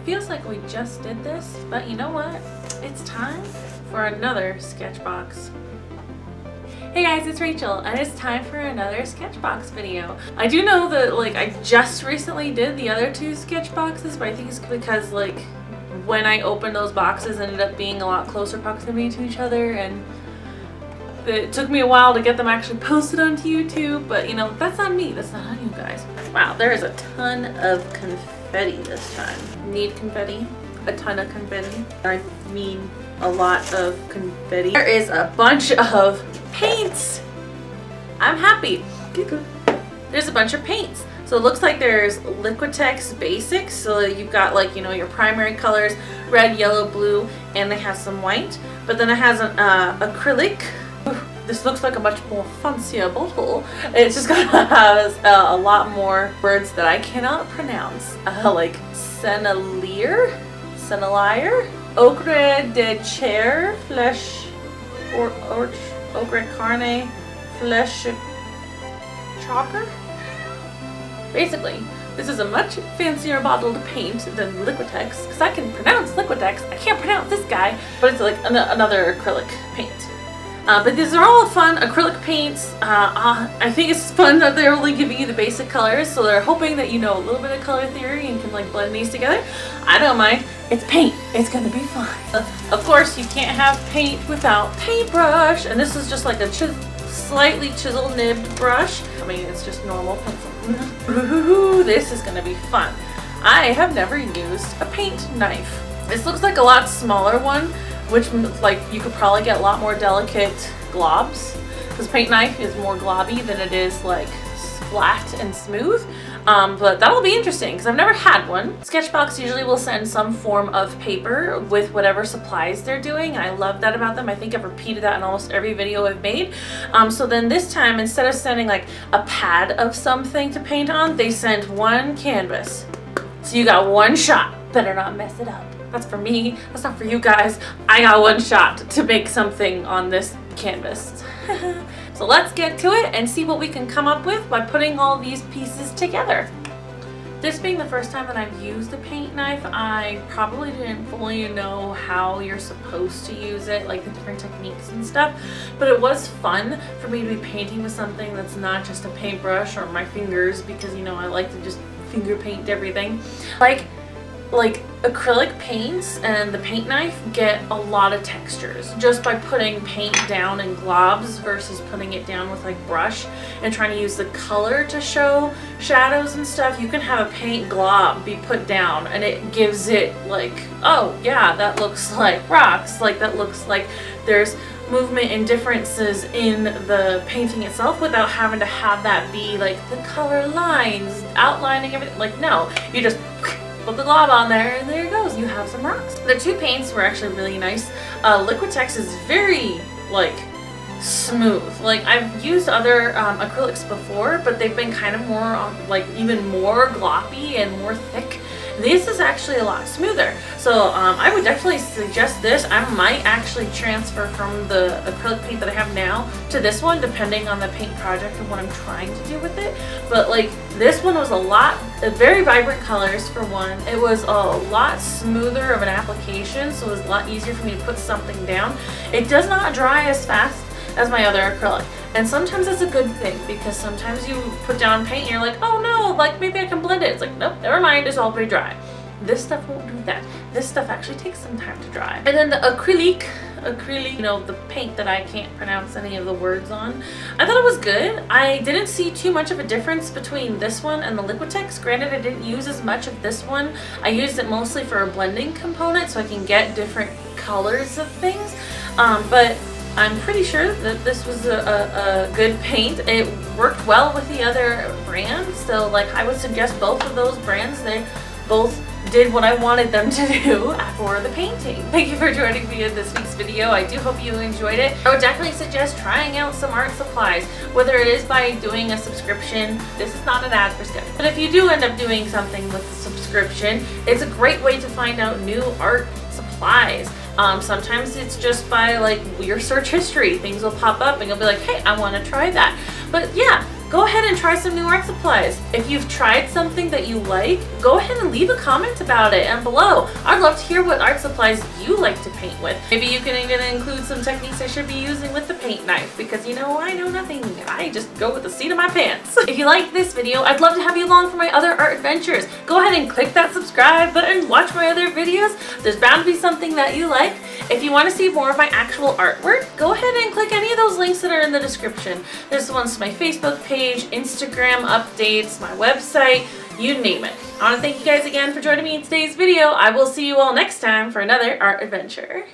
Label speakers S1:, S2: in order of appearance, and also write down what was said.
S1: Feels like we just did this, but you know what? It's time for another Sketchbox. Hey guys, it's Rachel, and it's time for another Sketchbox video. I do know that I just recently did the other two Sketchboxes, but I think it's because when I opened those boxes ended up being a lot closer proximity to each other, and it took me a while to get them actually posted onto YouTube, but you know, that's on me, that's not on you guys. Wow, there is a ton of confetti this time. Need confetti? A ton of confetti. I mean a lot of confetti. There is a bunch of paints. I'm happy. There's a bunch of paints. So it looks like there's Liquitex Basics. So you've got your primary colors, red, yellow, blue, and they have some white. But then it has an acrylic. This looks like a much more fancier bottle. It's just has a lot more words that I cannot pronounce. Like Senalier, Ocre de Chair, Flesh, Ocre Carne, Flesh Chalker. Basically, this is a much fancier bottled paint than Liquitex, because I can pronounce Liquitex. I can't pronounce this guy, but it's like another acrylic paint. But these are all fun acrylic paints. I think it's fun that they're only giving you the basic colors, so they're hoping that you know a little bit of color theory and can blend these together. I don't mind. It's paint. It's gonna be fun. Of course, you can't have paint without paintbrush, and this is just like a slightly chisel nibbed brush. I mean, it's just normal pencil. Ooh, this is gonna be fun. I have never used a paint knife. This looks like a lot smaller one, which you could probably get a lot more delicate globs, because paint knife is more globby than it is flat and smooth. But that'll be interesting because I've never had one. Sketchbox usually will send some form of paper with whatever supplies they're doing, and I love that about them. I think I've repeated that in almost every video I've made. So then this time, instead of sending a pad of something to paint on, they sent one canvas. So you got one shot. Better not mess it up. That's for me. That's not for you guys. I got one shot to make something on this canvas. So let's get to it and see what we can come up with by putting all these pieces together. This being the first time that I've used a paint knife, I probably didn't fully know how you're supposed to use it, the different techniques and stuff, but it was fun for me to be painting with something that's not just a paintbrush or my fingers, because I like to just finger paint everything. Acrylic paints and the paint knife get a lot of textures just by putting paint down in globs versus putting it down with brush and trying to use the color to show shadows and stuff. You can have a paint glob be put down and it gives it oh yeah, that looks like rocks, that looks like there's movement and differences in the painting itself without having to have that be the color lines outlining everything. No, you just put the glob on there and there it goes. You have some rocks. The two paints were actually really nice. Liquitex is very smooth. I've used other acrylics before, but they've been kind of more even more gloppy and more thick. This is actually a lot smoother. So I would definitely suggest this. I might actually transfer from the acrylic paint that I have now to this one, depending on the paint project and what I'm trying to do with it. But this one was very vibrant colors for one. It was a lot smoother of an application, so it was a lot easier for me to put something down. It does not dry as fast as my other acrylic. And sometimes that's a good thing, because sometimes you put down paint and you're like, oh no, maybe I can blend it. It's nope, never mind, it's all pretty dry. This stuff won't do that. This stuff actually takes some time to dry. And then the acrylic, the paint that I can't pronounce any of the words on, I thought it was good. I didn't see too much of a difference between this one and the Liquitex. Granted, I didn't use as much of this one. I used it mostly for a blending component so I can get different colors of things. But I'm pretty sure that this was a good paint. It worked well with the other brands, so I would suggest both of those brands. They both did what I wanted them to do for the painting. Thank you for joining me in this week's video. I do hope you enjoyed it. I would definitely suggest trying out some art supplies, whether it is by doing a subscription. This is not an ad for Sketch, but if you do end up doing something with a subscription, it's a great way to find out new art supplies. Sometimes it's just by your search history. Things will pop up and you'll be like, hey, I want to try that. But yeah, go ahead and try some new art supplies. If you've tried something that you like, go ahead and leave a comment about it and below. I'd love to hear what art supplies you like to paint with. Maybe you can even include some techniques I should be using with the paint knife, because you know, I know nothing. I just go with the seat of my pants. If you like this video, I'd love to have you along for my other art adventures. Go ahead and click that subscribe button, watch my other videos. There's bound to be something that you like. If you want to see more of my actual artwork, go ahead and click any of those links that are in the description. There's the ones to my Facebook page, Instagram updates, my website, you name it. I want to thank you guys again for joining me in today's video. I will see you all next time for another art adventure.